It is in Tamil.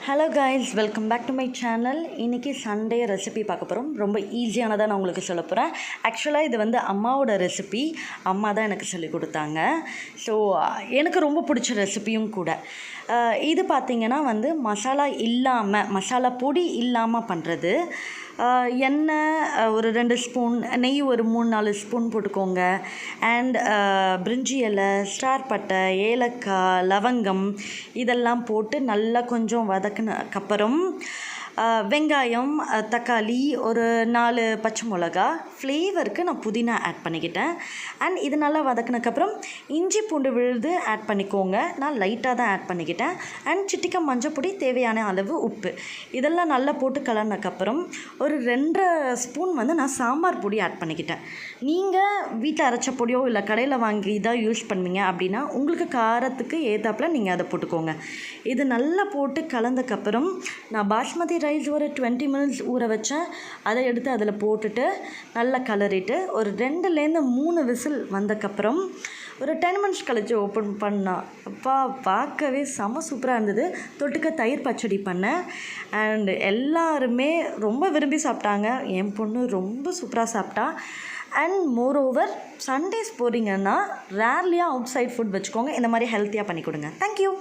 Hello guys, welcome back to my channel. இன்றைக்கி சண்டே ரெசிபி பார்க்க போகிறோம். ரொம்ப ஈஸியானதாக நான் உங்களுக்கு சொல்ல போகிறேன். ஆக்சுவலாக இது வந்து அம்மாவோட ரெசிபி. அம்மா தான் எனக்கு சொல்லிக் கொடுத்தாங்க. ஸோ எனக்கு ரொம்ப பிடிச்ச ரெசிபியும் கூட. இது பார்த்திங்கன்னா வந்து மசாலா பொடி இல்லாமல் பண்ணுறது. எண்ணெய் ஒரு 2 ஸ்பூன், நெய் ஒரு 3-4 ஸ்பூன் போட்டுக்கோங்க. அண்ட் பிரிஞ்சி இலை, ஸ்டார் பட்டை, ஏலக்காய், லவங்கம் இதெல்லாம் போட்டு நல்லா கொஞ்சம் வதக்கினதுக்கப்புறம் வெங்காயம், தக்காளி, ஒரு 4 பச்சை மிளகா, ஃப்ளேவருக்கு நான் புதினா ஆட் பண்ணிக்கிட்டேன். அண்ட் இது நல்லா வதக்கினதுக்கப்புறம் இஞ்சி பூண்டு விழுது ஆட் பண்ணிக்கோங்க. நான் லைட்டாக தான் ஆட் பண்ணிக்கிட்டேன். அண்ட் சிட்டிக்க மஞ்சள் பொடி, தேவையான அளவு உப்பு, இதெல்லாம் நல்லா போட்டு கலர்னதுக்கப்புறம் ஒரு 2 ஸ்பூன் வந்து நான் சாம்பார் பொடி ஆட் பண்ணிக்கிட்டேன். நீங்கள் வீட்டில் அரைச்ச பொடியோ இல்லை கடையில் வாங்கி தான் யூஸ் பண்ணுவீங்க அப்படின்னா உங்களுக்கு காரத்துக்கு ஏற்றாப்புல நீங்கள் அதை போட்டுக்கோங்க. இது நல்லா போட்டு கலந்ததுக்கப்புறம் நான் பாஸ்மதி ரைஸ் ஒரு 20 மினிட்ஸ் ஊற வச்சேன். அதை எடுத்து அதில் போட்டுட்டு நல்லா கலரிட்டு ஒரு 2-3 விசில் வந்தக்கப்புறம் ஒரு 10 மினிட்ஸ் கழித்து ஓப்பன் பண்ணால் பார்க்கவே செம சூப்பராக இருந்தது. தொட்டுக்க தயிர் பச்சடி பண்ணேன். அண்ட் எல்லாருமே ரொம்ப விரும்பி சாப்பிட்டாங்க. என் பொண்ணு ரொம்ப சூப்பராக சாப்பிட்டா. அண்ட் மோரோவர் சண்டேஸ் போகிறீங்கன்னா ரேர்லியாக அவுட் சைட் ஃபுட் வச்சுக்கோங்க. இந்த மாதிரி ஹெல்த்தியாக பண்ணி கொடுங்க. தேங்க்யூ.